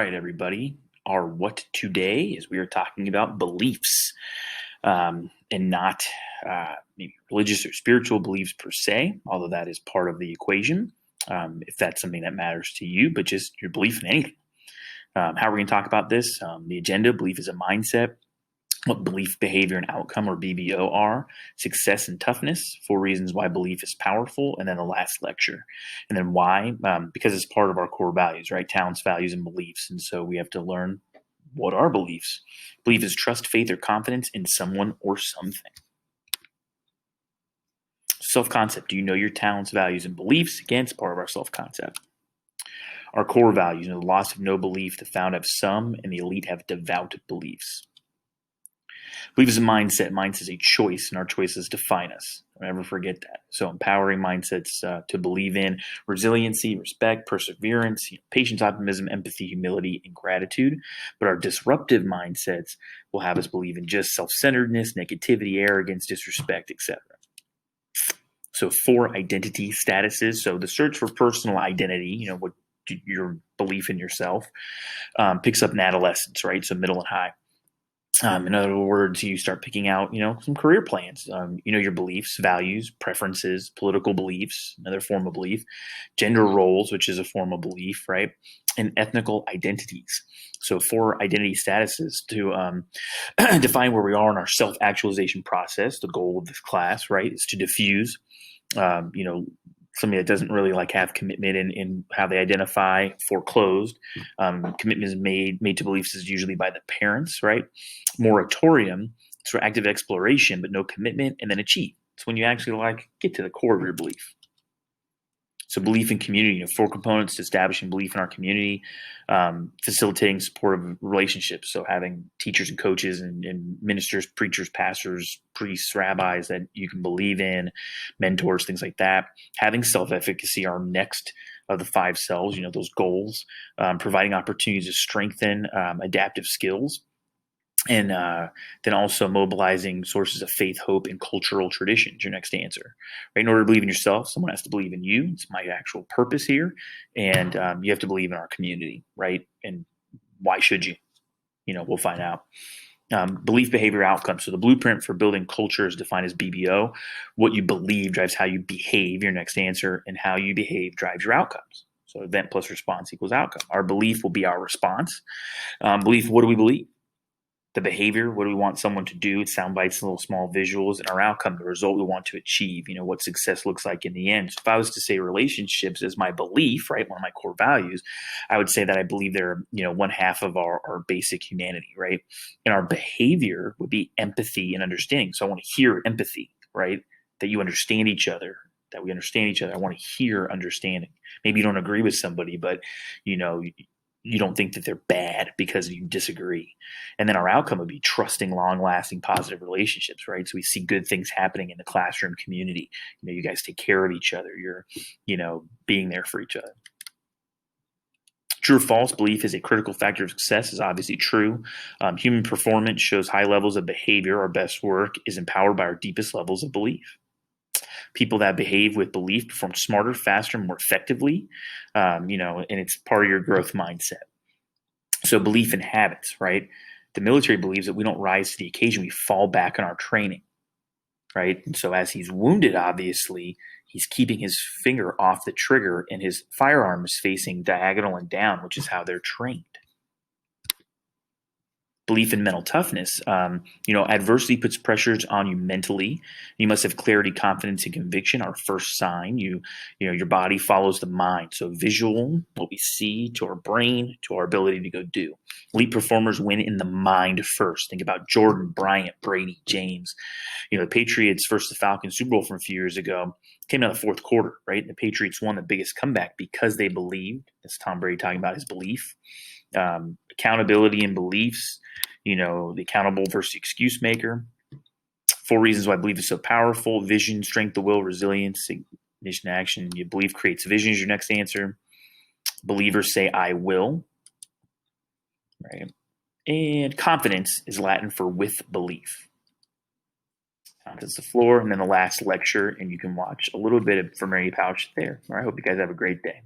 right, everybody. Our what today is we are talking about beliefs and not maybe religious or spiritual beliefs per se, although that is part of the equation, if that's something that matters to you, but just your belief in anything. How are we going to talk about this? The agenda: belief is a mindset. What belief, behavior, and outcome, or BBO, are, success and toughness, 4 reasons why belief is powerful, and then the last lecture. And then why, because it's part of our core values, right? Talents, values, and beliefs. And so we have to learn what are beliefs. Belief is trust, faith, or confidence in someone or something. Self-concept: do you know your talents, values, and beliefs? Again, it's part of our self-concept. Our core values: the loss of no belief, the found have some, and the elite have devout beliefs. Belief is a mindset. Mindset is a choice, and our choices define us. Don't ever forget that. So empowering mindsets to believe in resiliency, respect, perseverance, patience, optimism, empathy, humility, and gratitude. But our disruptive mindsets will have us believe in just self-centeredness, negativity, arrogance, disrespect, etc. So 4 identity statuses. So the search for personal identity, what your belief in yourself, picks up in adolescence, right? So middle and high. In other words, you start picking out, some career plans, your beliefs, values, preferences, political beliefs, another form of belief, gender roles, which is a form of belief, right? And ethnical identities. So 4 identity statuses to define where we are in our self-actualization process. The goal of this class, right, is to diffuse, somebody that doesn't really have commitment in how they identify, foreclosed. Commitment is made to beliefs is usually by the parents, right? Moratorium, it's for active exploration, but no commitment. And then achieve. It's when you actually get to the core of your belief. So belief in community, 4 components to establishing belief in our community, facilitating supportive relationships. So having teachers and coaches and ministers, preachers, pastors, priests, rabbis that you can believe in, mentors, things like that. Having self-efficacy, our next of the 5 selves, those goals, providing opportunities to strengthen adaptive skills. And then also mobilizing sources of faith, hope, and cultural traditions, your next answer. Right? In order to believe in yourself, someone has to believe in you. It's my actual purpose here. And you have to believe in our community, right? And why should you? We'll find out. Belief, behavior, outcome. So the blueprint for building culture is defined as BBO. What you believe drives how you behave, your next answer, and how you behave drives your outcomes. So event plus response equals outcome. Our belief will be our response. Belief, what do we believe? The behavior, what do we want someone to do? It's sound bites, little small visuals, and our outcome, the result we want to achieve, what success looks like in the end. So if I was to say relationships is my belief, right, one of my core values, I would say that I believe they're, one half of our basic humanity, right? And our behavior would be empathy and understanding. So I want to hear empathy, right? That you understand each other, that we understand each other. I want to hear understanding. Maybe you don't agree with somebody, but, you don't think that they're bad because you disagree. And then our outcome would be trusting, long-lasting, positive relationships, right? So we see good things happening in the classroom community. You guys take care of each other. You're, being there for each other. True or false: belief is a critical factor of success is obviously true. Human performance shows high levels of behavior. Our best work is empowered by our deepest levels of belief. People that behave with belief perform smarter, faster, more effectively, and it's part of your growth mindset. So belief in habits, right? The military believes that we don't rise to the occasion, we fall back on our training, right? And so as he's wounded, obviously, he's keeping his finger off the trigger and his firearm is facing diagonal and down, which is how they're trained. Belief in mental toughness. Adversity puts pressures on you mentally. You must have clarity, confidence, and conviction. Our first sign, your body follows the mind. So visual, what we see, to our brain, to our ability to go do. Elite performers win in the mind first. Think about Jordan, Bryant, Brady, James. The Patriots versus the Falcons Super Bowl from a few years ago came out of the 4th quarter, right? And the Patriots won the biggest comeback because they believed. That's Tom Brady talking about his belief. Accountability and beliefs, the accountable versus excuse maker. 4 reasons why belief is so powerful: vision, strength, the will, resilience, ignition, action. You believe creates vision is your next answer. Believers say, I will, right? And confidence is Latin for with belief. Confidence the floor, and then the last lecture, and you can watch a little bit from Mary Pouch there. All right, I hope you guys have a great day.